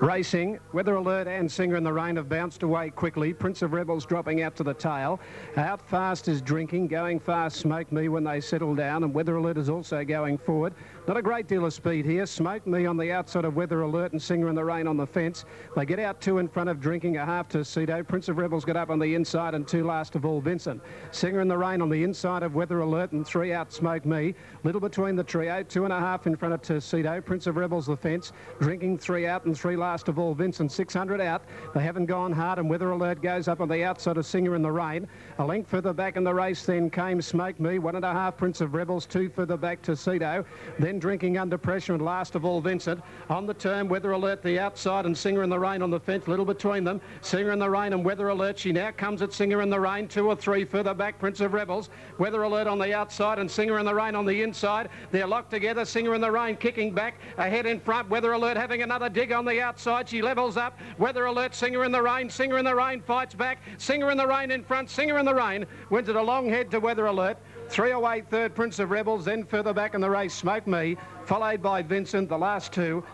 Racing, Weather Alert and Singer in the Rain have bounced away quickly. Prince of Rebels dropping out to the tail. Out fast is Drinking, going fast Smoke Me when they settle down, and Weather Alert is also going forward. Not a great deal of speed here. Smoke Me on the outside of Weather Alert and Singer in the Rain on the fence. They get out two in front of Drinking, a half to Cedo. Prince of Rebels got up on the inside and two last of all Vincent. Singer in the Rain on the inside of Weather Alert and three out Smoke Me. Little between the trio, 2.5 in front of Tuxedo. Prince of Rebels the fence. Drinking three out and three last of all Vincent. 600 out. They haven't gone hard, and Weather Alert goes up on the outside of Singer in the Rain. A length further back in the race then came Smoke Me. 1.5 Prince of Rebels, two further back Tuxedo. Then Drinking under pressure, and last of all Vincent. On the turn, Weather Alert the outside and Singer in the Rain on the fence. Little between them. Singer in the Rain and Weather Alert. She now comes at Singer in the Rain. 2 or 3 further back Prince of Rebels. Weather Alert on the outside and Singer in the Rain on the inside. They're locked together. Singer in the Rain kicking back. Ahead in front. Weather Alert having another dig on the outside. She levels up. Weather Alert, Singer in the Rain. Singer in the Rain fights back. Singer in the Rain in front. Singer in the Rain wins it a long head to Weather Alert. 308 third Prince of Rebels. Then further back in the race Smoke Me, followed by Vincent. The last two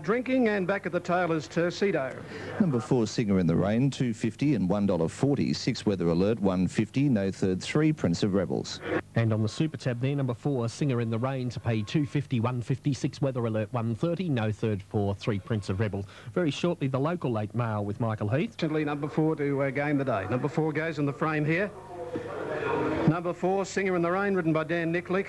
Drinking, and back at the tail is Tuxedo. Number 4, Singer in the Rain, $2.50 and $1.40. 6, Weather Alert, $1.50. No third, 3, Prince of Rebels. And on the Super Tab there, number 4, Singer in the Rain to pay $2.50, $1.50. 6, Weather Alert, $1.30. No third for 3, Prince of Rebels. Very shortly, the local late mail with Michael Heath. Recently, number 4 to game the day. Number 4 goes in the frame here. Number 4, Singer in the Rain, ridden by Dan Nicklick.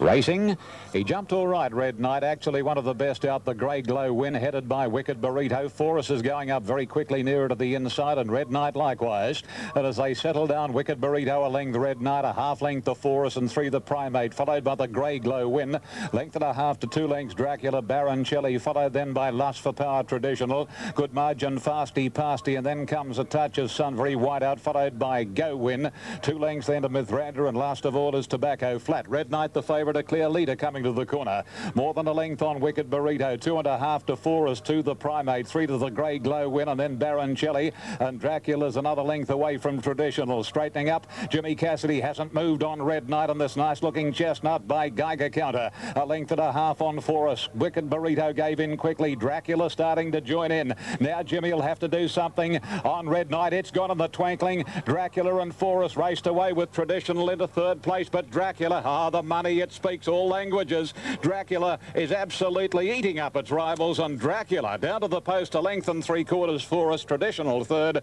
Racing, he jumped all right, Red Knight, actually one of the best out. The Grey Glow win, headed by Wicked Burrito. Forrest is going up very quickly nearer to the inside, and Red Knight likewise. And as they settle down, Wicked Burrito a length, Red Knight a half length to Forrest, and 3 the Primate, followed by the Grey Glow win. Length and a half to 2 lengths, Dracula, Baroncelli, followed then by Lust for Power Traditional. Good margin, Fasty Pasty, and then comes a touch of Sun, very wide out, followed by Go Win. 2 lengths then to Mithradra, and last of all is Tobacco Flat. Red Knight the favourite, a clear leader coming to the corner. More than a length on Wicked Burrito. 2.5 to Forrest, 2 the Primate, 3 to the Grey Glow win, and then Baroncelli, and Dracula's another length away from Traditional. Straightening up, Jimmy Cassidy hasn't moved on Red Knight on this nice looking chestnut by Geiger Counter. A length and a half on Forrest. Wicked Burrito gave in quickly. Dracula starting to join in. Now Jimmy will have to do something on Red Knight. It's gone in the twinkling. Dracula and Forrest raced away with Traditional into third place, but Dracula, the money, it speaks all languages. Dracula is absolutely eating up its rivals, and Dracula down to the post, a length and 3/4 Forrest. Traditional third.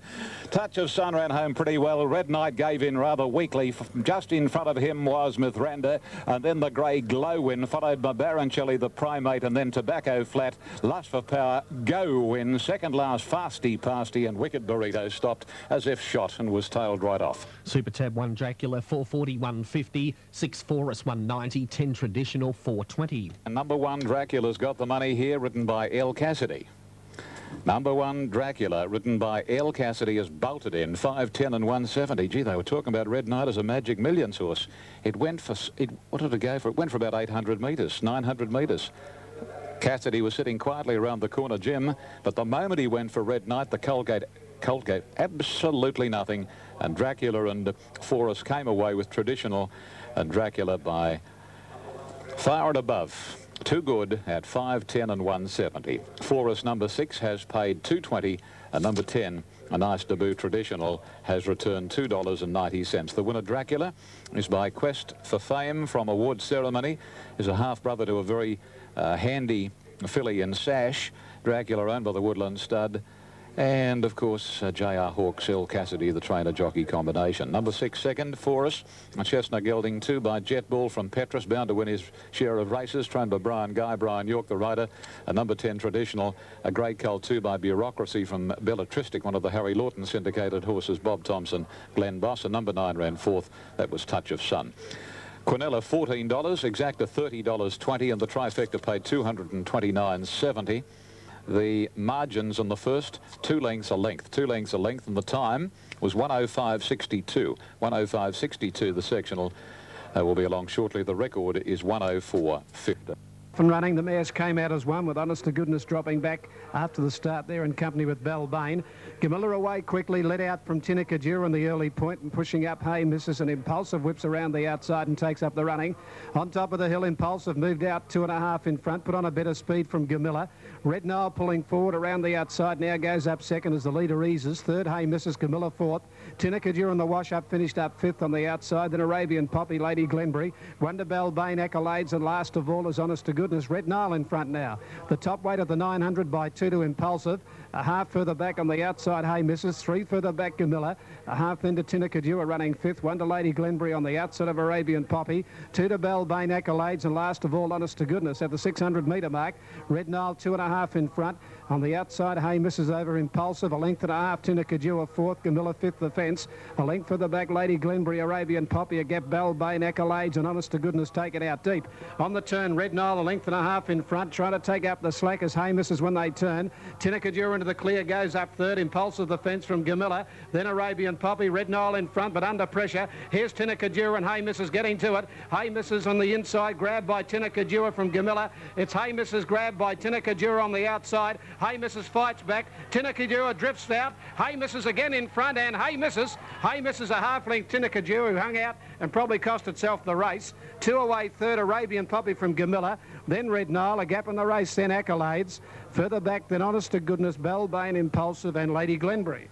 Touch of Sun ran home pretty well. Red Knight gave in rather weakly. Just in front of him was Mithradra, and then the Grey Glow win, followed by Baroncelli the Primate, and then Tobacco Flat. Lust for Power, Go win. Second last, Fasty Pasty, and Wicked Burrito stopped as if shot and was tailed right off. Super Tab 1 Dracula, 440, 150. 6 Forrest, 190. 10 Traditional, 420. And number 1 Dracula's got the money here, written by El Cassidy. Number 1 Dracula, written by El Cassidy, is bolted in 5, 10 and 170. Gee, they were talking about Red Knight as a Magic Millions horse. It went for, what did it go for? It went for about 800 metres, 900 metres. Cassidy was sitting quietly around the corner, Jim, but the moment he went for Red Knight, the Colgate absolutely nothing, and Dracula and Forrest came away with Traditional, and Dracula by far and above. Too good at 5, 10 and 170. Forrest number 6 has paid $2.20, and number 10, a nice debut Traditional, has returned $2.90. The winner Dracula is by Quest for Fame from Award Ceremony, is a half-brother to a very handy filly in Sash. Dracula owned by the Woodland Stud. And, of course, J.R. Hawks, El Cassidy, the trainer-jockey combination. Number 6 second, Forrest. Chestnut Gelding 2 by Jet Bull from Petrus, bound to win his share of races, trained by Brian Guy, Brian York, the rider. And number 10, Traditional, a Great Cull 2 by Bureaucracy from Belletristic, one of the Harry Lawton syndicated horses, Bob Thompson, Glenn Boss. And number 9 ran 4th. That was Touch of Sun. Quinella, $14, Exacta, $30.20, and the trifecta paid $229.70. The margins on the first, 2 lengths a length, 2 lengths a length, and the time was 1:05.62. 1:05.62, the sectional will be along shortly. The record is 1:04.50. Off and running, the mares came out as one, with Honest to Goodness dropping back after the start there in company with Balbain. Gamilla away quickly, let out from Tinakajura in the early point and pushing up. Hey Missus and Impulsive whips around the outside and takes up the running. On top of the hill, Impulsive moved out 2.5 in front, put on a better speed from Gamilla. Red Nile pulling forward around the outside, now goes up second as the leader eases. Third, Hey Missus, Gamilla fourth. Tinakajura in the wash-up finished up fifth on the outside. Then Arabian Poppy, Lady Glenbury, Wonder Balbain, Accolades, and last of all is Honest to Goodness. Red Nile in front now. The top weight of the 900 by 2 to Impulsive. A half further back on the outside, Hey Missus. 3 further back, Gamilla. A half then to Tinakajura running fifth. 1 to Lady Glenbury on the outside of Arabian Poppy. 2 to Balbain, Accolades, and last of all, Honest to Goodness at the 600-metre mark. Red Nile 2.5 in front. On the outside, Hey Missus over Impulsive. A length and a half, Tinakajura fourth. Gamilla fifth the fence. A length further back, Lady Glenbury, Arabian Poppy. A gap, Balbain, Accolades, and Honest to Goodness take it out deep. On the turn, Red Nile a length and a half in front, trying to take up the slack as Hey Missus when they turn. Tinakajura into the clear, goes up third. Impulsive the fence from Gamilla. Then Arabian Poppy, Red Nile in front, but under pressure. Here's Tinakajura and Hey Missus getting to it. Hey Missus on the inside, grabbed by Tinakajura from Gamilla. It's Hey Missus grabbed by Tinakajura on the outside. Hey Missus fights back. Tinakajura drifts out. Hey Missus again in front, and Hey Missus a half length. Tinakajura who hung out and probably cost itself the race. 2 away third, Arabian Poppy from Gamilla. Then Red Nile, a gap in the race, then Accolades. Further back than Honest to Goodness, Balbain, Impulsive, and Lady Glenbury.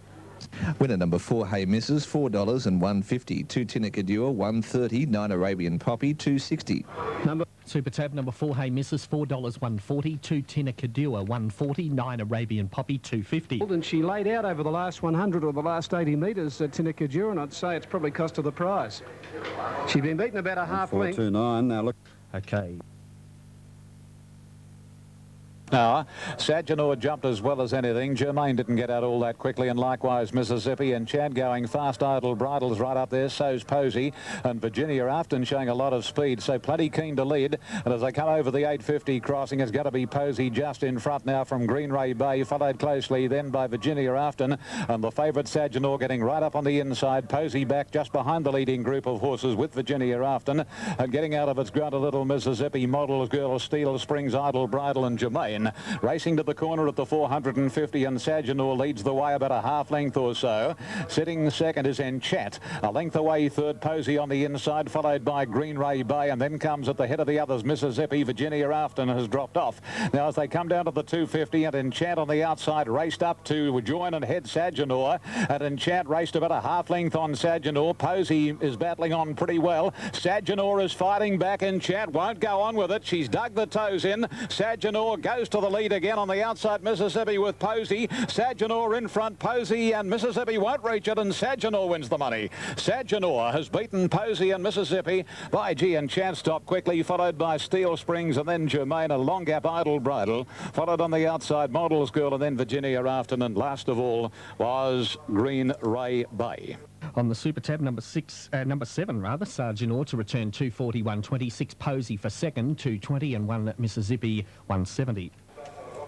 Winner number 4, Hey Missus, $4 and $1.50. 2 Tinakajura, $1.30. 9 Arabian Poppy, $2.60. Super Tab number 4, Hey Missus, $4, $1.40. 2 Tinakajura, $1.40. 9 Arabian Poppy, $2.50. And she laid out over the last 100 or the last 80 metres, Tinakajura, and I'd say it's probably cost her the prize. She'd been beaten about a half length. 4.29. Now look. Okay. Now, Saginaw jumped as well as anything. Germain didn't get out all that quickly, and likewise Mississippi. And Chad going fast. Idle Bridle's right up there. So's Posey. And Virginia Afton showing a lot of speed. So plenty keen to lead. And as they come over the 850 crossing, it's got to be Posey just in front now from Greenray Bay, followed closely then by Virginia Afton. And the favourite Saginaw getting right up on the inside. Posey back just behind the leading group of horses with Virginia Afton. And getting out of its grunt a little Mississippi, Model Girl, Steel Springs, Idle Bridle and Germain. Racing to the corner at the 450, and Saginaw leads the way about a half length or so. Sitting second is Enchant. A length away third, Posey on the inside, followed by Greenray Bay, and then comes at the head of the others, Mississippi. Virginia Afton has dropped off. Now as they come down to the 250, and Enchant on the outside raced up to join and head Saginaw, and Enchant raced about a half length on Saginaw. Posey is battling on pretty well. Saginaw is fighting back. Enchant won't go on with it. She's dug the toes in. Saginaw goes to the lead again on the outside, Mississippi with Posey. Saginaw in front, Posey, and Mississippi won't reach it, and Saginaw wins the money. Saginaw has beaten Posey and Mississippi by G, and Chance stopped quickly, followed by Steel Springs, and then Germain, a long gap Idle Bridle, followed on the outside Models Girl, and then Virginia Afton, and last of all was Greenray Bay. On the Super Tab, number 7 rather, Saginaw to return 240, 126. Posey for second, 220, and 1 Mississippi, 170.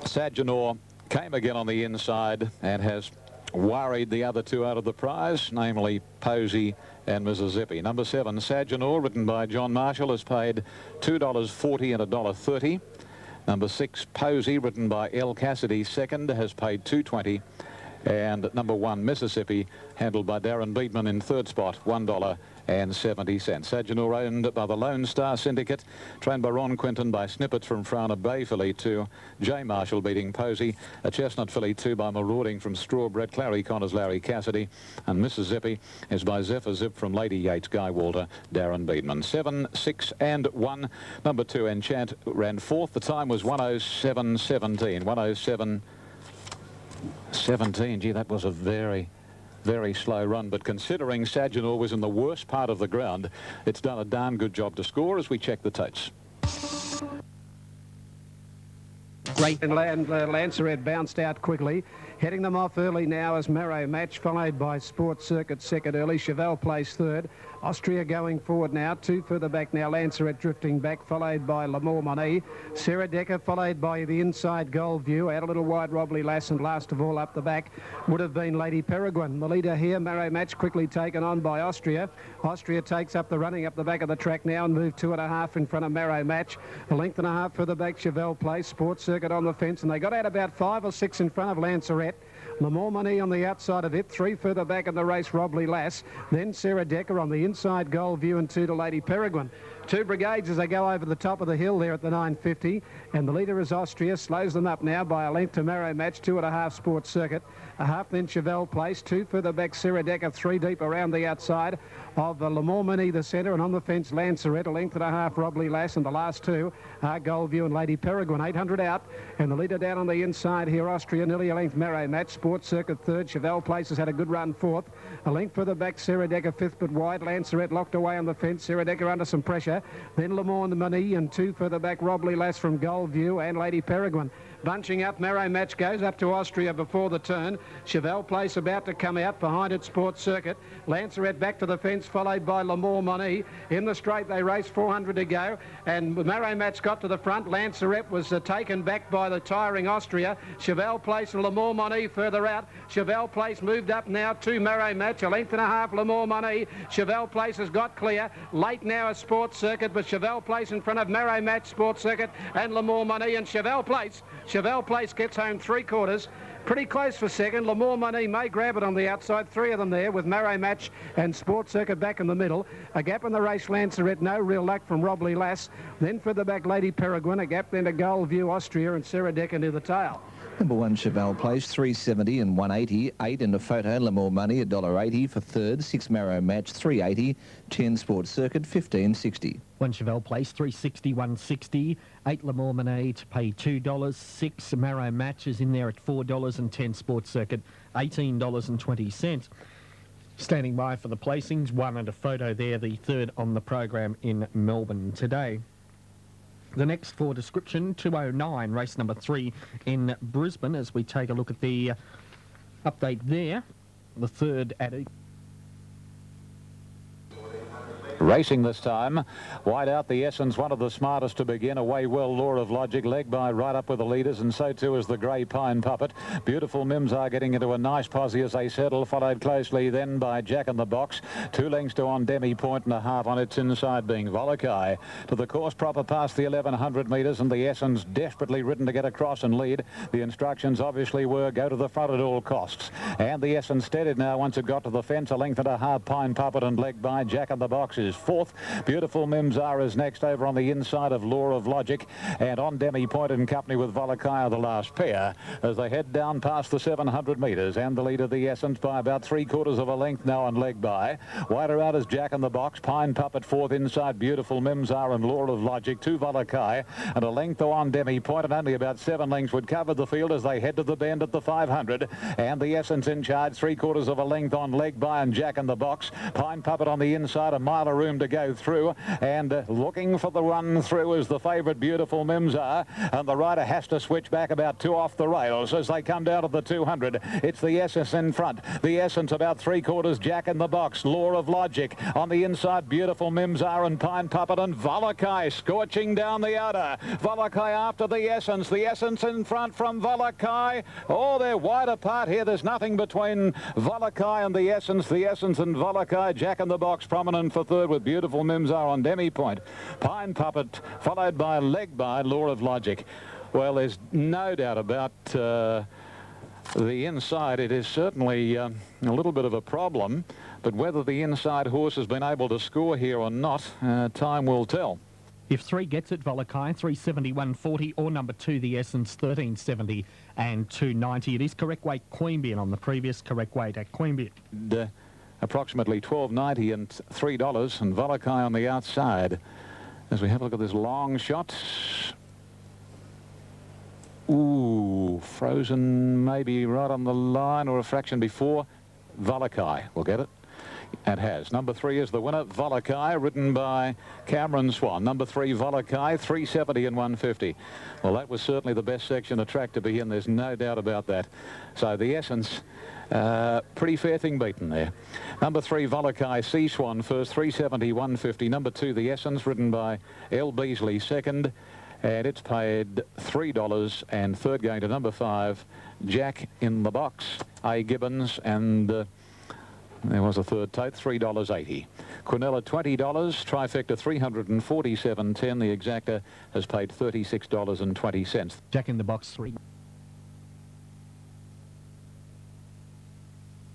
Saginaw came again on the inside and has worried the other two out of the prize, namely Posey and Mississippi. Number 7, Saginaw, written by John Marshall, has paid $2.40 and $1.30. Number 6, Posey, written by L. Cassidy, second, has paid $2.20. And number 1, Mississippi, handled by Darren Beatman in third spot, $1.70. Saginaw owned by the Lone Star Syndicate, trained by Ron Quinton, by Snippets from Frowner Bay, filly 2, J. Marshall beating Posey, a Chestnut filly 2 by Marauding from Strawbred, Clary Connors, Larry Cassidy, and Mississippi is by Zephyr Zip from Lady Yates, Guy Walter, Darren Beatman. 7, 6 and 1. Number 2, Enchant, ran fourth. The time was 1:07.17. 1:07.17. Gee, that was a very slow run, but considering Saginaw was in the worst part of the ground, it's done a darn good job to score as we check the totes. Great. And Lancer had bounced out quickly. Heading them off early now is Marrow Match, followed by Sports Circuit second early. Chevelle Place third. Austria going forward now. Two further back now. Lanzaret drifting back, followed by L'Amour Money. Sarah Decker, followed by the inside Gold View. Out a little wide Robley Lass, and last of all up the back would have been Lady Peregrine. The leader here, Marrow Match, quickly taken on by Austria. Austria takes up the running up the back of the track now and moved 2.5 in front of Marrow Match. A length and a half further back, Chevelle Place. Sports Circuit on the fence, and they got out about 5 or 6 in front of Lanzaret. L'Amour Money on the outside of it. 3 further back in the race, Robley Lass. Then Sarah Decker on the inside, Gold View, and 2 to Lady Peregrine. 2 brigades as they go over the top of the hill there at the 950. And the leader is Austria. Slows them up now by a length to Marrow Match. 2.5 Sports Circuit. A half then Chevelle Place. 2 further back, Sarah Decker. 3 deep around the outside of L'Amour Money, the centre. And on the fence, Lanzaret. A length and a half, Robley Lass. And the last 2 are Gold View and Lady Peregrine. 800 out. And the leader down on the inside here, Austria. Nearly a length, Marrow Match. Sports Circuit third. Chevelle Place has had a good run fourth. A length further back, Sarah Decker fifth but wide. Lanzaret locked away on the fence. Sarah Decker under some pressure. Then L'Amour Money, and 2 further back, Robley Lass from Gold View and Lady Peregrine. Bunching up, Marrow Match goes up to Austria before the turn. Chevelle Place about to come out behind it, Sports Circuit. Lanzaret back to the fence, followed by L'Amour Money. In the straight they race, 400 to go, and Marrow Match got to the front. Lanzaret was taken back by the tiring Austria. Chevelle Place and L'Amour Money further out. Chevelle Place moved up now to Marrow Match. A length and a half, L'Amour Money. Chevelle Place has got clear. Late now a Sports Circuit, but Chevelle Place in front of Marrow Match, Sports Circuit and L'Amour Money, and Chevelle Place gets home 3/4. Pretty close for second. L'Amour Money may grab it on the outside. 3 of them there with Marrow Match and Sports Circuit back in the middle. A gap in the race, Lanzaret. No real luck from Robley Lass. Then further back, Lady Peregrine. A gap then to Gold View, Austria, and Sarah Decker near the tail. Number 1, Chevelle Place, 370 and 180. 8 in the photo, L'Amour Money, $1.80 for third. 6 Marrow Match, 380. 10 Sports Circuit, 15.60. 1 Chevelle Place, 360, 160. 8 L'Amour Money to pay $2. 6 Marrow Match is in there at $4, and 10 Sports Circuit, $18.20. Standing by for the placings, 1 and a photo there, the third on the program in Melbourne today. The next for description, 209, race number 3 in Brisbane, as we take a look at the update there. The third at Racing this time. Wide out the Essence, one of the smartest to begin. Away well, Law of Logic, leg by right up with the leaders, and so too is the Grey Pine Puppet. Beautiful Mims are getting into a nice posse as they settle, followed closely then by Jack in the Box. 2 lengths to On Demi, point and a half on its inside being Volakai. To the course proper past the 1100 metres, and the Essence desperately ridden to get across and lead. The instructions obviously were go to the front at all costs. And the Essence steadied now once it got to the fence. A length and a half, Pine Puppet, and leg by Jack in the Box is fourth. Beautiful Mimsar is next over on the inside of Law of Logic, and On Demi, point in company with Volakai are the last pair as they head down past the 700 metres, and the leader, the Essence, by about 3/4 of a length now and leg by. Wider out is Jack in the Box, Pine Puppet fourth inside, Beautiful Mimsar and Law of Logic, 2 Volakai, and a length to On Demi, point, and only about 7 lengths would cover the field as they head to the bend at the 500, and the Essence in charge, 3/4 of a length on leg by, and Jack in the Box. Pine Puppet on the inside, a mile of room to go through, and looking for the run through is the favourite, Beautiful Mimsar, and the rider has to switch back about 2 off the rails as they come down to the 200. It's the Essence in front, the Essence about 3/4, Jack in the Box, Law of Logic on the inside, Beautiful Mimsar and Pine Puppet, and Volakai scorching down the outer. Volakai after the Essence in front from Volakai. Oh, they're wide apart here. There's nothing between Volakai and the Essence and Volakai. Jack in the Box prominent for third with Beautiful Mimsar on Demi point. Pine Puppet followed by leg by Law of Logic. Well, there's no doubt about the inside. It is certainly a little bit of a problem, but whether the inside horse has been able to score here or not, time will tell. If 3 gets it, Volakai, 370, 140, or number 2, the Essence, 1370 and 290. It is correct weight Queanbeyan on the previous correct weight at Queanbeyan. Approximately $12.90 and $3, and Volakai on the outside. As we have a look at this long shot. Ooh, frozen maybe right on the line or a fraction before. Volakai will get it. It has. Number 3 is the winner, Volakai, ridden by Cameron Swan. Number 3, Volakai, 370 and 150. Well, that was certainly the best section of track to be in. There's no doubt about that. So the Essence, pretty fair thing beaten there. Number 3, Volakai, Sea Swan first, 370, 150. Number 2, the Essence, ridden by L. Beasley second. And it's paid $3. And third going to number 5, Jack in the Box, A. Gibbons, and there was a third tote, $3.80. Quinella, $20. Trifecta, $347.10. The exacta has paid $36.20. Jack in the Box, 3.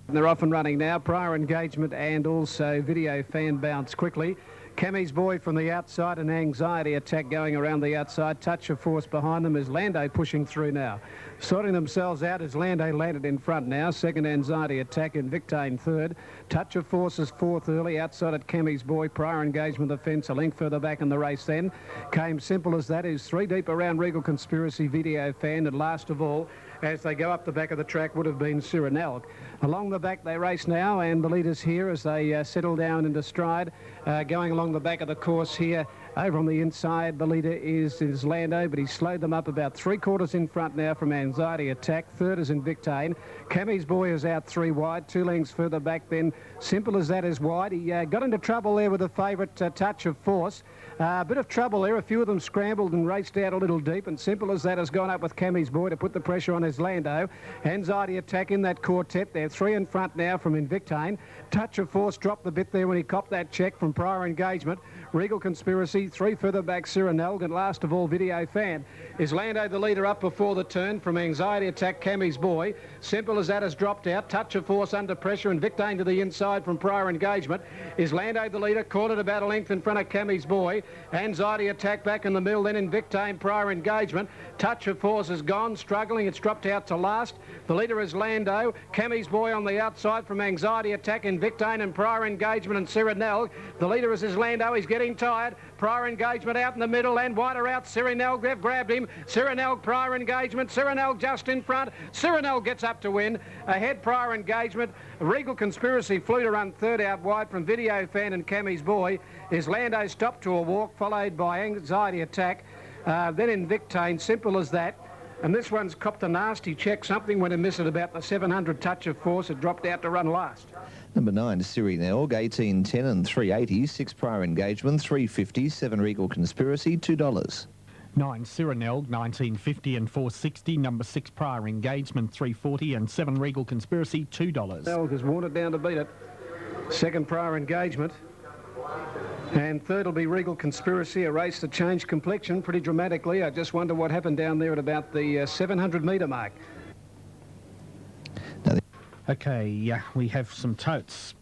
They're off and running now. Prior Engagement and also Video Fan Bounce quickly. Cammy's Boy from the outside, an Anxiety Attack going around the outside. Touch of Force behind them. Is Lando pushing through now. Sorting themselves out as Lando landed in front now. Second, Anxiety Attack, Invictane third. Touch of Force is fourth early. Outside at Cammy's Boy. Prior Engagement the fence. A length further back in the race then. Came Simple as That. Is 3 deep around Regal Conspiracy, Video Fan. And last of all, as they go up the back of the track, would have been Cyrenelk. Along the back they race now, and the leaders here as they settle down into stride. Going along the back of the course here, over on the inside, the leader is Lando, but he's slowed them up about 3/4 in front now from Anxiety Attack. Third is Invictane. Cammy's Boy is out 3 wide, 2 lengths further back then. Simple as That is wide. He got into trouble there with the favourite Touch of Force. A bit of trouble there. A few of them scrambled and raced out a little deep, and Simple as That has gone up with Cammy's Boy to put the pressure on his Lando. Anxiety Attack in that quartet. They're 3 in front now from Invictane. Touch of Force dropped the bit there when he copped that check from Prior Engagement. Regal Conspiracy, 3 further back Cyrenelk, and last of all Video Fan. Is Lando the leader up before the turn from Anxiety Attack, Cammy's Boy. Simple as That has dropped out. Touch of Force under pressure, Invictane to the inside from Prior Engagement. Is Lando the leader? Caught it about a length in front of Cammy's Boy. Anxiety Attack back in the middle, then Invictane, Prior Engagement. Touch of Force is gone, struggling. It's dropped out to last. The leader is Lando. Cammy's Boy on the outside from Anxiety Attack, Invictane and Prior Engagement and Cyrenelk. The leader is Lando. He's getting tired. Prior Engagement out in the middle and wider out. Cyrenelk, they've grabbed him. Cyrenelk, Prior Engagement. Cyrenelk just in front. Cyrenelk gets up to win. Ahead, Prior Engagement. Regal Conspiracy flew to run third out wide from Video Fan and Cammy's Boy. Is Lando stopped to a walk, followed by Anxiety Attack. Then Invictane, Simple as That. And this one's copped a nasty check. Something went amiss at about the 700 Touch of Force. It dropped out to run last. Number 9, Cyrenelk, 18.10 and 380. 6 Prior Engagement, 350. 7 Regal Conspiracy, $2. 9 Cyrenelk, 1950 and 460. Number 6 Prior Engagement, 340, and 7 Regal Conspiracy, $2. Elk has worn it down to beat it. Second, Prior Engagement. And third will be Regal Conspiracy, a race that changed complexion pretty dramatically. I just wonder what happened down there at about the 700 metre mark. Okay, we have some totes.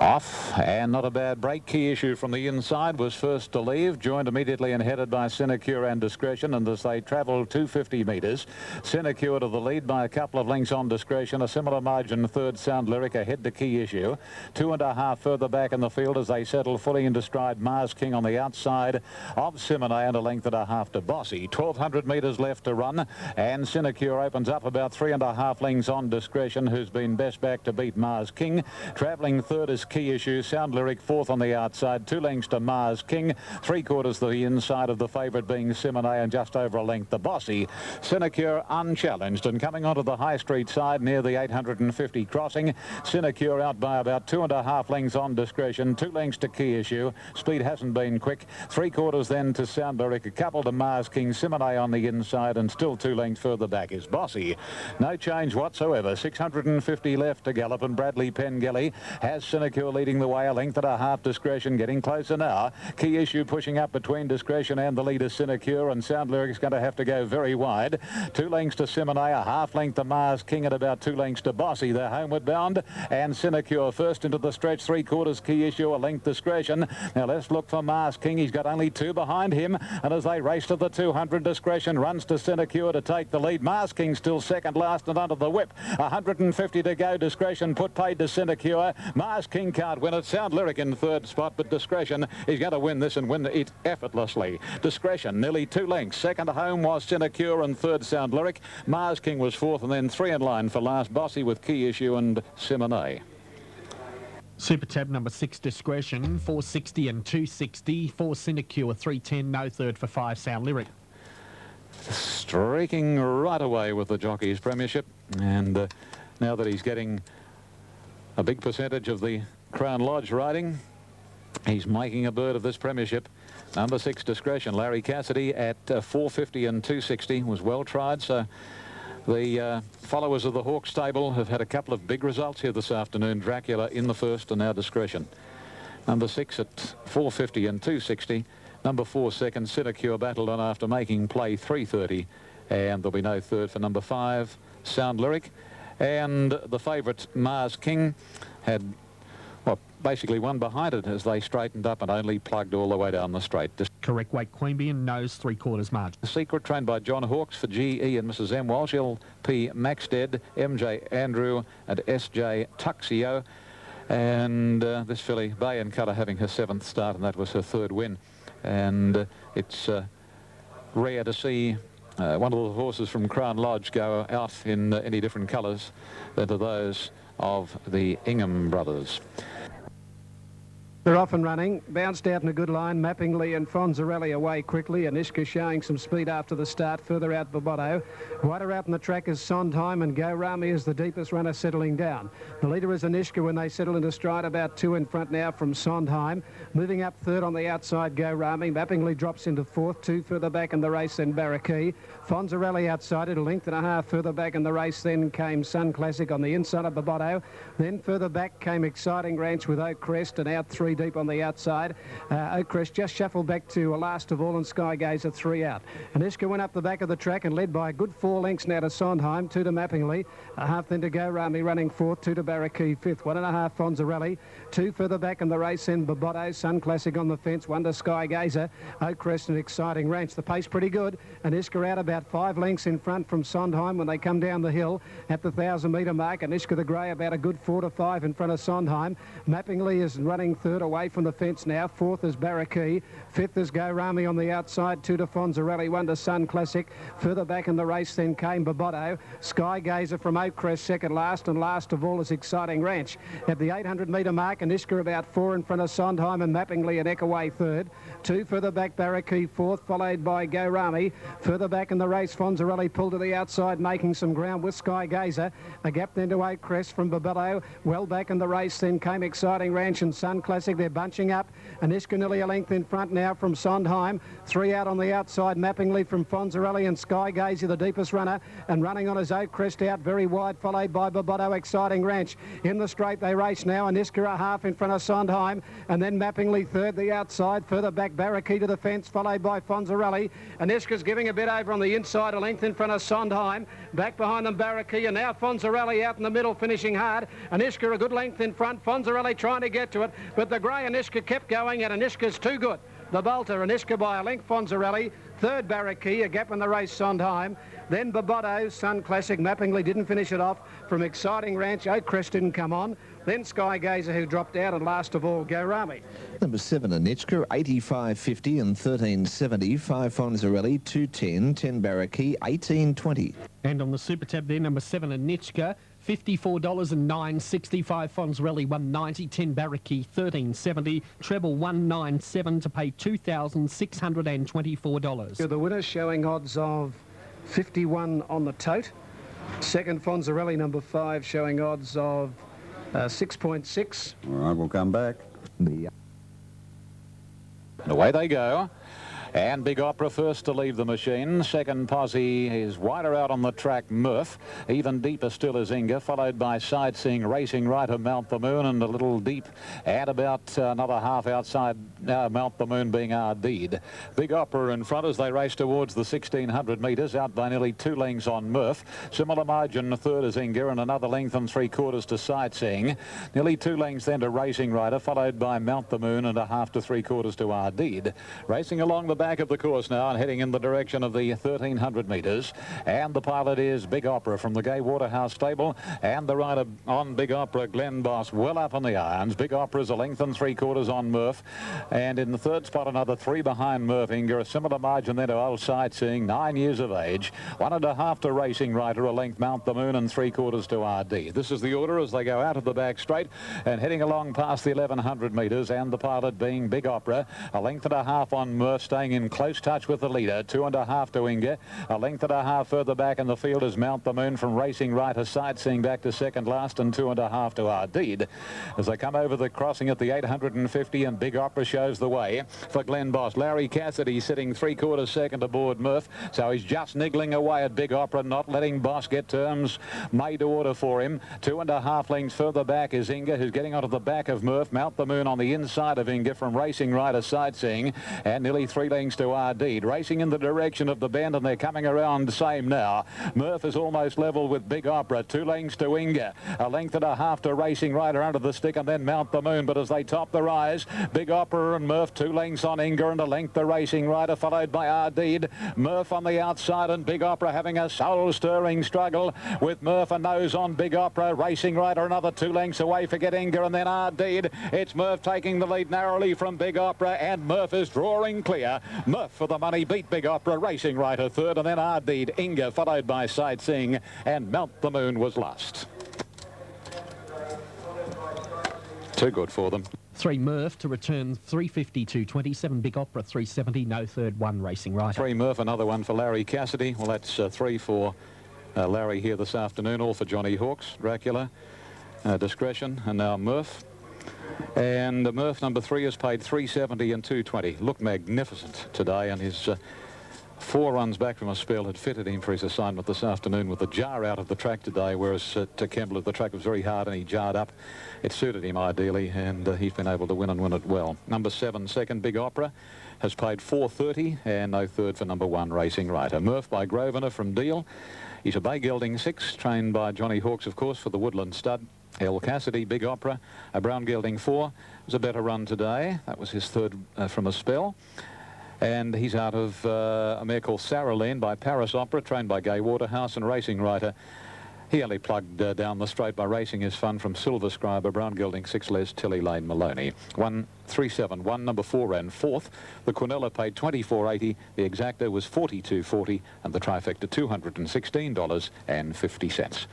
Off, and not a bad break. Key Issue from the inside was first to leave, joined immediately and headed by Sinecure and Discretion, and as they travelled 250 metres, Sinecure to the lead by a couple of lengths on Discretion. A similar margin, third Sound Lyric ahead to Key Issue. 2.5 further back in the field as they settle fully into stride. Mars King on the outside of Simone, and a length and a half to Bossy. 1,200 metres left to run, and Sinecure opens up about 3.5 lengths on Discretion, who's been best back to beat Mars King. Travelling third is Key Issue. Sound Lyric fourth on the outside. 2 lengths to Mars King. 3/4 the inside of the favourite being Simone, and just over a length the Bossy. Sinecure unchallenged, and coming onto the High Street side near the 850 crossing. Sinecure out by about 2.5 lengths on Discretion. 2 lengths to Key Issue. Speed hasn't been quick. 3/4 then to Sound Lyric. A couple to Mars King. Simone on the inside, and still 2 lengths further back is Bossy. No change whatsoever. 650 left to gallop, and Bradley Pengelly has Sinecure leading the way, a length and a half. Discretion getting closer now. Key Issue pushing up between Discretion and the leader Sinecure, and Sound Lyric's going to have to go very wide. 2 lengths to Simone, a half length to Mars King, and about 2 lengths to Bossy. They're homeward bound, and Sinecure first into the stretch. 3/4 Key Issue, a length Discretion. Now let's look for Mars King. He's got only 2 behind him, and as they race to the 200, Discretion runs to Sinecure to take the lead. Mars King still second last and under the whip. 150 to go. Discretion put paid to Sinecure. Mars King comes can't win it. Sound Lyric in third spot, but Discretion is going to win this and win it effortlessly. Discretion, nearly 2 lengths. Second home was Sinecure and third Sound Lyric. Mars King was fourth, and then 3 in line for last. Bossy with Key Issue and Simone. Super Tab number 6, Discretion, 460 and 260. 4 Sinecure, 310, no third for 5 Sound Lyric. Streaking right away with the Jockeys Premiership, and now that he's getting a big percentage of the Crown Lodge riding, he's making a bird of this premiership. Number 6, Discretion, Larry Cassidy at 450 and 260 was well tried. So the followers of the Hawk stable have had a couple of big results here this afternoon. Dracula in the first, and now Discretion. Number 6 at 450 and 260. Number 4, second, Sinecure, battled on after making play 330, and there'll be no third for number 5, Sound Lyric. And the favourite, Mars King, had, well, basically one behind it as they straightened up and only plugged all the way down the straight. Correct weight, Queanbeyan, nose 3/4 margin. The Secret, trained by John Hawkes for GE and Mrs. M. Walsh, LP Maxted, MJ Andrew and SJ Tuxio. And this filly, Bay and Colour, having her 7th start, and that was her 3rd win. And it's rare to see one of the horses from Crown Lodge go out in any different colours than to those of the Ingham brothers. They're off and running, bounced out in a good line. Mappingly and Fonzarelli away quickly. Anishka showing some speed after the start. Further out, Boboto. Wider out in the track is Sondheim, and Go Rami is the deepest runner settling down. The leader is Anishka when they settle into stride, about 2 in front now from Sondheim. Moving up third on the outside, Go Rami. Mappingly drops into 4th, 2 further back in the race, then Barraquee. Fonzarelli outside it, a length and a half further back in the race, then came Sun Classic on the inside of Boboto. Then further back came Exciting Ranch with Oak Crest, and out 3 deep on the outside. Oak Crest just shuffled back to last of all, and Sky Gazer 3 out. Anishka went up the back of the track and led by a good 4 lengths now to Sondheim, 2 to Mappingly, a half then to Go Rami running 4th, 2 to Barraquee 5th, 1.5 Fonzarelli, 2 further back in the race, then Boboto, Sun Classic on the fence, 1 to Sky Gazer, Oak Crest and Exciting Ranch. The pace pretty good. Anishka out about 5 lengths in front from Sondheim when they come down the hill at the 1,000-metre mark. Anishka the Grey about a good 4 to 5 in front of Sondheim. Mappingly is running 3rd away from the fence now. 4th is Barraquee. 5th is Go Rami on the outside. 2 to Fonzarelli, 1 to Sun Classic. Further back in the race then came Boboto. Sky Gazer from Oak Crest second last, and last of all is Exciting Ranch. At the 800-metre mark, Anishka about 4 in front of Sondheim, and Mappingly and Eckaway 3rd. 2 further back, Barraquee 4th, followed by Go Rami. Further back in the race, Fonzarelli pulled to the outside, making some ground with Sky Gazer. A gap then to Oak Crest from Boboto. Well back in the race then came Exciting Ranch and Sun Classic. They're bunching up. Anishka nearly a length in front now from Sondheim. 3 out on the outside, Mappingly from Fonzarelli, and Sky Gazer the deepest runner, and running on his Oak Crest out very wide, followed by Boboto, Exciting Ranch. In the straight they race now. Anishka a half in front of Sondheim, and then Mappingly 3rd the outside. Further back, Barraquee to the fence, followed by Fonzarelli. Anishka's giving a bit over on the inside, a length in front of Sondheim. Back behind them, Barraquee, and now Fonzarelli out in the middle, finishing hard. Anishka a good length in front. Fonzarelli trying to get to it, but the grey Anishka kept going, and Anishka's too good. The bolter, Anishka by a length, Fonzarelli. 3rd, Barraquee, a gap in the race, Sondheim. Then Boboto, Sun Classic. Mappingly didn't finish it off. From Exciting Ranch, Oak Crest didn't come on. Then Sky Gazer, who dropped out, and last of all, Go Rami. Number 7, Anishka, 85.50 and 13.70. 5 Fonzarelli, 2.10. 10 Barraquee, 18.20. And on the Super Tab there, number 7, Anishka, $54 and 9.65. Fonzarelli, 190. 10 Barraquee, 13.70. Treble 197 to pay $2,624. The winner showing odds of 51 on the tote. Second, Fonzarelli, number 5, showing odds of 6.6. All right, we'll come back. And away they go. And Big Opera first to leave the machine. Second Posse is wider out on the track, Murph. Even deeper still is Inga, followed by Sightseeing, Racing Right of Mount the Moon, and a little deep and about another half outside Mount the Moon being Ardede. Big Opera in front as they race towards the 1,600 metres, out by nearly 2 lengths on Murph. Similar margin, 3rd is Inga, and another length and 3/4 to Sightseeing. Nearly 2 lengths then to Racing Rider, followed by Mount the Moon, and a half to 3/4 to Ardede. Racing along the back of the course now and heading in the direction of the 1,300 metres. And the pilot is Big Opera from the Gay Waterhouse stable. And the rider on Big Opera, Glenn Boss, well up on the irons. Big Opera's a length and 3/4 on Murph. And in the third spot, another 3 behind Murph Inger. A similar margin there to Old Sightseeing, 9 years of age. 1.5 to Racing Rider, a length Mount the Moon, and 3/4 to RD. This is the order as they go out of the back straight and heading along past the 1,100 metres, and the pilot being Big Opera. A length and a half on Murph, staying in close touch with the leader. 2.5 to Inger. A length and a half further back in the field is Mount the Moon from Racing Rider. Sightseeing back to second last, and 2.5 to RD. As they come over the crossing at the 850, and Big Opera shows the way for Glenn Boss. Larry Cassidy sitting 3/4 second aboard Murph, so he's just niggling away at Big Opera, not letting Boss get terms made to order for him. 2.5 lengths further back is Inger, who's getting onto the back of Murph. Mount the Moon on the inside of Inger from Racing Rider. Sightseeing, and nearly 3 lengths to RD. Racing in the direction of the bend, and they're coming around same now. Murph is almost level with Big Opera. 2 lengths to Inger. A length and a half to Racing Rider under the stick, and then Mount the Moon. But as they top the rise, Big Opera and Murph 2 lengths on Inger, and a length to Racing Rider, followed by RD. Murph on the outside, and Big Opera having a soul-stirring struggle with Murph a nose on Big Opera. Racing Rider another 2 lengths away. Forget Inger, and then RD. It's Murph taking the lead narrowly from Big Opera, and Murph is drawing clear. Murph for the money beat Big Opera. Racing Rider third, and then RD. Inger followed by Sightseeing, and Mount the Moon was last. Too good for them. 3 Murph to return 352.20. 7 Big Opera 370. No third. 1 Racing Rider. 3 Murph, another one for Larry Cassidy. Well, that's 3 for Larry here this afternoon. All for Johnny Hawkes, Dracula, Discretion, and now Murph. And Murph number 3 has paid 370 and 220. Looked magnificent today, and his 4 runs back from a spell had fitted him for his assignment this afternoon with the jar out of the track today, whereas to Kembla the track was very hard and he jarred up. It suited him ideally, and he's been able to win and win it well. Number 7, second Big Opera, has paid 430, and no third for number 1 Racing Rider. Murph by Grosvenor from Deal. He's a bay gelding 6, trained by Johnny Hawkes, of course, for the Woodland Stud. L. Cassidy, Big Opera, a brown gelding 4. It was a better run today. That was his third from a spell. And he's out of a mare called Sarah Lane by Paris Opera, trained by Gay Waterhouse, and Racing Rider. He only plugged down the straight by Racing His Fun from Silver Scribe, a brown gelding 6 Les Tilly Lane Maloney. 1-3-7-1, number 4 ran 4th. The Quinella paid $24.80. The exacta was $42.40, and the trifecta $216.50.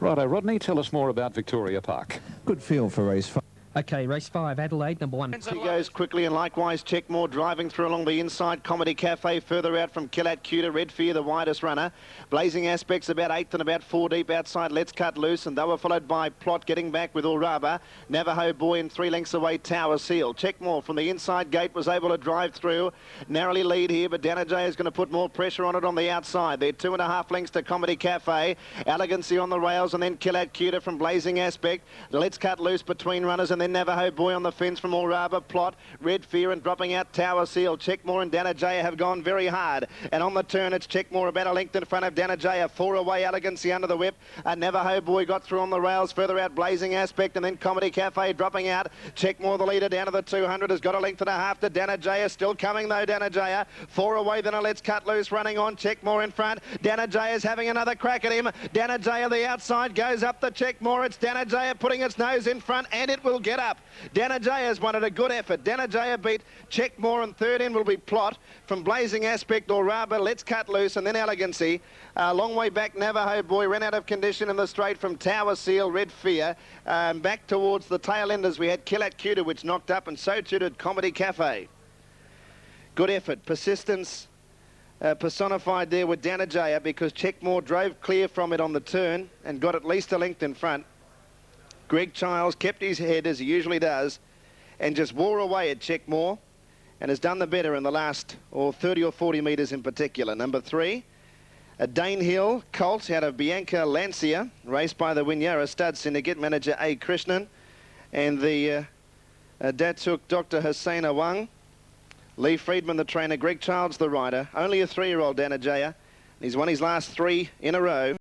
Righto, Rodney, tell us more about Victoria Park. Good feel for race 5. Okay, race 5, Adelaide, number 1. He goes quickly, and likewise Checkmore driving through along the inside. Comedy Cafe further out from Killat Cuter. Red Fear, the widest runner. Blazing Aspects about 8th and about 4 deep outside. Let's Cut Loose, and they were followed by Plot getting back with Uraba. Navajo Boy and 3 lengths away Tower Seal. Checkmore from the inside gate was able to drive through. Narrowly lead here, but Danajay is going to put more pressure on it on the outside. They're 2.5 lengths to Comedy Cafe. Elegancy on the rails, and then Killat Cuter from Blazing Aspect. Let's Cut Loose between runners, and then Navajo Boy on the fence from Uraba. Plot, Red Fear, and dropping out Tower Seal. Checkmore and Danajaya have gone very hard, and on the turn it's Checkmore about a length in front of Danajaya. 4 away Elegancy under the whip. Navajo Boy got through on the rails. Further out Blazing Aspect, and then Comedy Cafe dropping out. Checkmore the leader down to the 200, has got a length and a half to Danajaya. Still coming though, Danajaya. 4 away, then a Let's Cut Loose running on. Checkmore in front. Danajaya's having another crack at him. Danajaya the outside goes up the Checkmore. It's Danajaya putting its nose in front, and it will get up. Danajaya's wanted a good effort. Danajaya beat Checkmore, and third in will be Plot from Blazing Aspect, Uraba, Let's Cut Loose, and then Elegancy. A long way back, Navajo Boy ran out of condition in the straight from Tower Seal, Red Fear. Back towards the tail enders, we had Killat Cuter, which knocked up, and so too did Comedy Cafe. Good effort. Persistence personified there with Danajaya, because Checkmore drove clear from it on the turn and got at least a length in front. Greg Childs kept his head as he usually does and just wore away at Checkmore, and has done the better in the last 30 or 40 metres in particular. Number 3, a Dane Hill Colt out of Bianca Lancia, raced by the Winyara Stud Syndicate, manager A. Krishnan, and the Datsuk Dr. Hussein Awang. Lee Friedman the trainer, Greg Childs the rider. Only a 3-year-old Danajaya. He's won his last 3 in a row.